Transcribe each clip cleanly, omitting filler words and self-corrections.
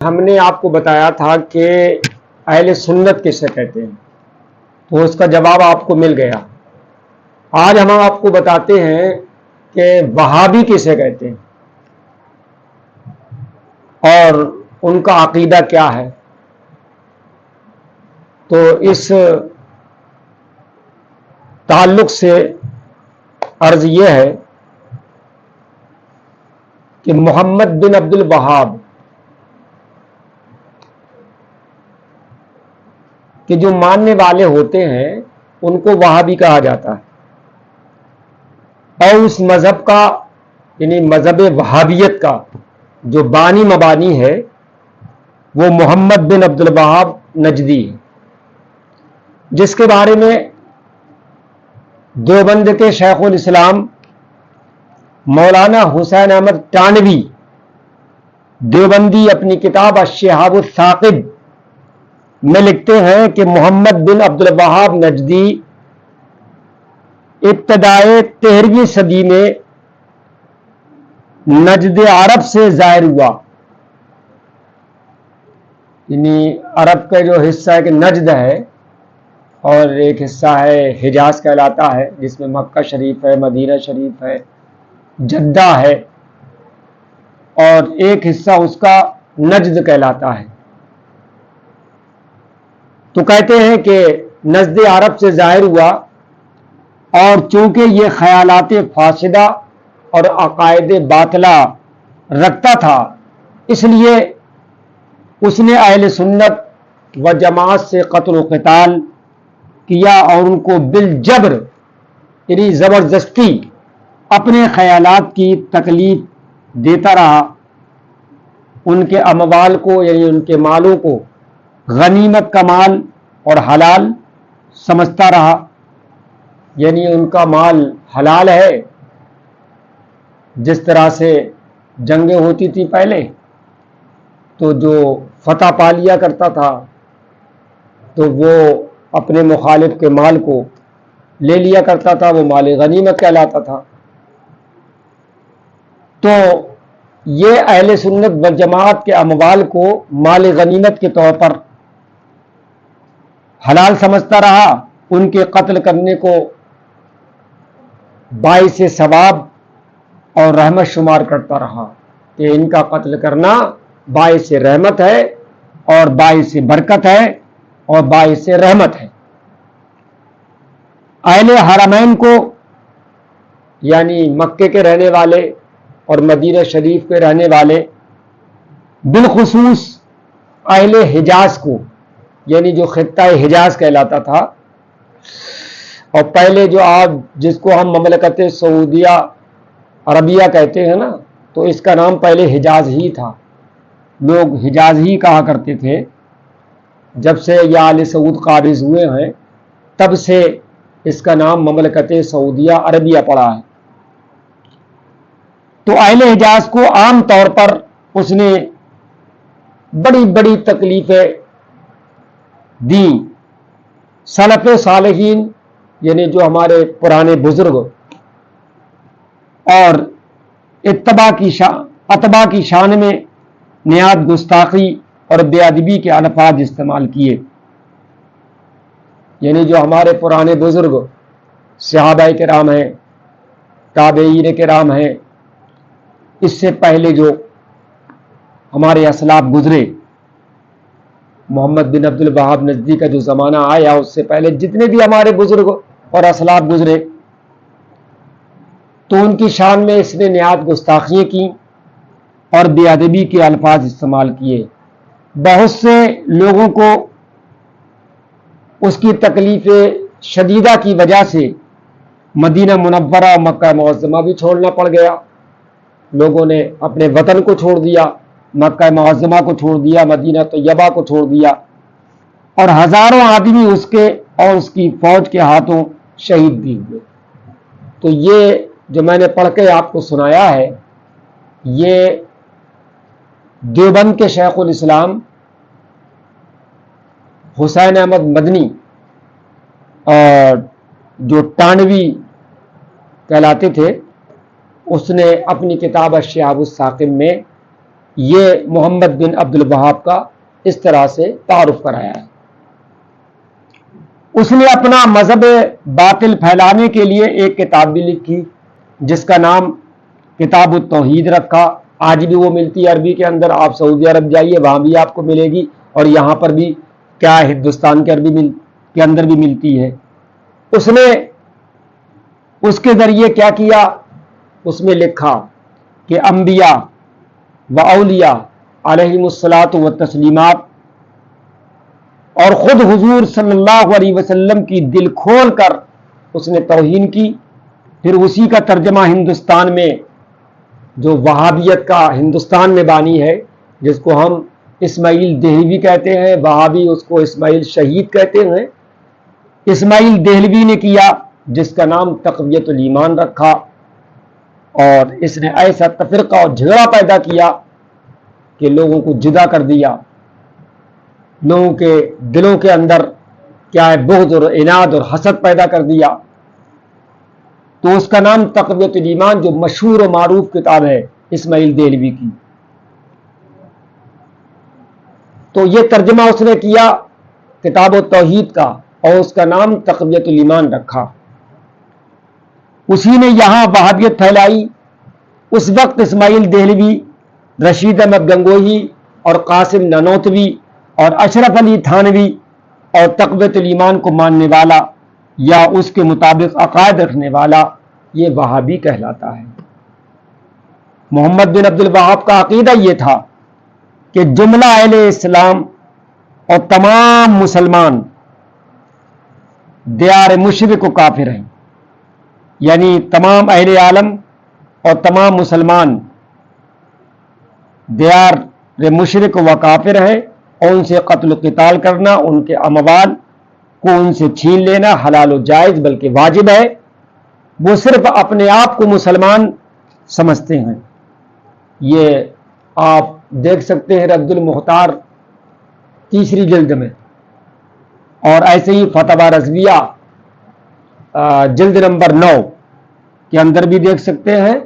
ہم نے آپ کو بتایا تھا کہ اہل سنت کسے کہتے ہیں، تو اس کا جواب آپ کو مل گیا۔ آج ہم آپ کو بتاتے ہیں کہ وہابی کسے کہتے ہیں اور ان کا عقیدہ کیا ہے۔ تو اس تعلق سے عرض یہ ہے کہ محمد بن عبد الوہاب کہ جو ماننے والے ہوتے ہیں ان کو وہابی کہا جاتا ہے، اور اس مذہب کا یعنی مذہب وہابیت کا جو بانی مبانی ہے وہ محمد بن عبد الوہاب نجدی ہے، جس کے بارے میں دیوبند کے شیخ الاسلام مولانا حسین احمد تانوی دیوبندی اپنی کتاب الشہاب الثاقب میں لکھتے ہیں کہ محمد بن عبد الوہاب نجدی ابتدائے 13ویں صدی میں نجد عرب سے ظاہر ہوا، یعنی عرب کا جو حصہ ہے کہ نجد ہے، اور ایک حصہ ہے حجاز کہلاتا ہے، جس میں مکہ شریف ہے، مدینہ شریف ہے، جدہ ہے، اور ایک حصہ اس کا نجد کہلاتا ہے۔ تو کہتے ہیں کہ نجد عرب سے ظاہر ہوا، اور چونکہ یہ خیالات فاسدہ اور عقائد باطلہ رکھتا تھا، اس لیے اس نے اہل سنت و جماعت سے قتل و قتال کیا اور ان کو بالجبر یعنی زبردستی اپنے خیالات کی تکلیف دیتا رہا، ان کے اموال کو یعنی ان کے مالوں کو غنیمت کا مال اور حلال سمجھتا رہا، یعنی ان کا مال حلال ہے۔ جس طرح سے جنگیں ہوتی تھی پہلے، تو جو فتح پا لیا کرتا تھا تو وہ اپنے مخالف کے مال کو لے لیا کرتا تھا، وہ مال غنیمت کہلاتا تھا۔ تو یہ اہل سنت و جماعت کے اموال کو مال غنیمت کے طور پر حلال سمجھتا رہا، ان کے قتل کرنے کو باعث ثواب اور رحمت شمار کرتا رہا کہ ان کا قتل کرنا باعث رحمت ہے اور باعث برکت ہے اور باعث رحمت ہے۔ اہل حرمین کو یعنی مکے کے رہنے والے اور مدینہ شریف کے رہنے والے، بالخصوص اہل حجاز کو یعنی جو خطہ حجاز کہلاتا تھا، اور پہلے جو آپ جس کو ہم مملکت سعودیہ عربیہ کہتے ہیں نا، تو اس کا نام پہلے حجاز ہی تھا، لوگ حجاز ہی کہا کرتے تھے۔ جب سے یہ آل سعود قابض ہوئے ہیں تب سے اس کا نام مملکت سعودیہ عربیہ پڑا ہے۔ تو اہل حجاز کو عام طور پر اس نے بڑی بڑی تکلیفیں دی۔ سلف صالحین یعنی جو ہمارے پرانے بزرگ اور اتباع کی شان میں نہایت گستاخی اور بے ادبی کے الفاظ استعمال کیے، یعنی جو ہمارے پرانے بزرگ صحابہ کرام ہیں، تابعین کرام ہیں، اس سے پہلے جو ہمارے اسلاف گزرے، محمد بن عبد الوہاب نجدی کا جو زمانہ آیا اس سے پہلے جتنے بھی ہمارے بزرگ اور اسلاف گزرے، تو ان کی شان میں اس نے نہایت گستاخیاں کی اور بے ادبی کے الفاظ استعمال کیے۔ بہت سے لوگوں کو اس کی تکلیف شدیدہ کی وجہ سے مدینہ منورہ اور مکہ معظمہ بھی چھوڑنا پڑ گیا، لوگوں نے اپنے وطن کو چھوڑ دیا، مکہ معظمہ کو چھوڑ دیا، مدینہ طیبہ کو چھوڑ دیا، اور ہزاروں آدمی اس کے اور اس کی فوج کے ہاتھوں شہید بھی ہوئے۔ تو یہ جو میں نے پڑھ کے آپ کو سنایا ہے، یہ دیوبند کے شیخ الاسلام حسین احمد مدنی اور جو تانوی کہلاتے تھے، اس نے اپنی کتاب الشہاب الثاقب میں یہ محمد بن عبد الوہاب کا اس طرح سے تعارف کرایا ہے۔ اس نے اپنا مذہب باطل پھیلانے کے لیے ایک کتاب بھی لکھی جس کا نام کتاب التوحید رکھا۔ آج بھی وہ ملتی ہے عربی کے اندر، آپ سعودی عرب جائیے وہاں بھی آپ کو ملے گی، اور یہاں پر بھی کیا ہندوستان کے عربی کے اندر بھی ملتی ہے۔ اس نے اس کے ذریعے کیا کیا، اس میں لکھا کہ انبیاء و اولیاء علیہم الصلاۃ و تسلیمات اور خود حضور صلی اللہ علیہ وسلم کی دل کھول کر اس نے توہین کی۔ پھر اسی کا ترجمہ ہندوستان میں جو وہابیت کا ہندوستان میں بانی ہے، جس کو ہم اسماعیل دہلوی کہتے ہیں، وہابی اس کو اسماعیل شہید کہتے ہیں، اسماعیل دہلوی نے کیا، جس کا نام تقویت الایمان رکھا، اور اس نے ایسا تفرقہ اور جھگڑا پیدا کیا کہ لوگوں کو جدا کر دیا، لوگوں کے دلوں کے اندر کیا ہے بغض اور عناد اور حسد پیدا کر دیا۔ تو اس کا نام تقویت الایمان، جو مشہور و معروف کتاب ہے اسماعیل دہلوی کی، تو یہ ترجمہ اس نے کیا کتاب التوحید کا، اور اس کا نام تقویت الایمان رکھا۔ اسی نے یہاں وہابیت پھیلائی۔ اس وقت اسماعیل دہلوی، رشید احمد گنگوہی اور قاسم نانوتوی اور اشرف علی تھانوی اور تقویت الایمان کو ماننے والا یا اس کے مطابق عقائد رکھنے والا، یہ وہابی کہلاتا ہے۔ محمد بن عبد الوہاب کا عقیدہ یہ تھا کہ جملہ اہل اسلام اور تمام مسلمان دیار مشرک و کافر ہیں، یعنی تمام اہل عالم اور تمام مسلمان دیار مشرک و کافر ہیں، اور ان سے قتل و قتال کرنا، ان کے اموال کو ان سے چھین لینا حلال و جائز بلکہ واجب ہے۔ وہ صرف اپنے آپ کو مسلمان سمجھتے ہیں۔ یہ آپ دیکھ سکتے ہیں رد المختار تیسری جلد میں، اور ایسے ہی فتاوی رضویہ جلد نمبر 9 کے اندر بھی دیکھ سکتے ہیں،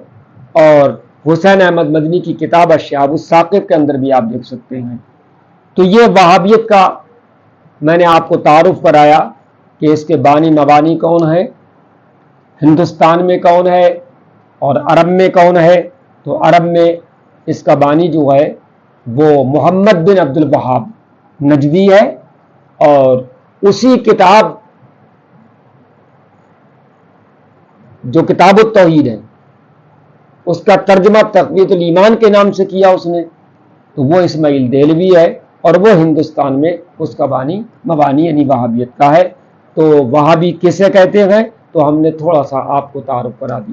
اور حسین احمد مدنی کی کتاب الشہاب الثاقب کے اندر بھی آپ دیکھ سکتے ہیں۔ تو یہ وہابیت کا میں نے آپ کو تعارف کرایا کہ اس کے بانی مبانی کون ہے، ہندوستان میں کون ہے اور عرب میں کون ہے۔ تو عرب میں اس کا بانی جو ہے وہ محمد بن عبد الوہاب نجدی ہے، اور اسی کتاب جو کتاب التوحید ہے اس کا ترجمہ تقویت الایمان کے نام سے کیا اس نے، تو وہ اسماعیل دہلوی ہے، اور وہ ہندوستان میں اس کا بانی مبانی یعنی وہابیت کا ہے۔ تو وہابی کسے کہتے ہیں، تو ہم نے تھوڑا سا آپ کو تعارف کرا دیا۔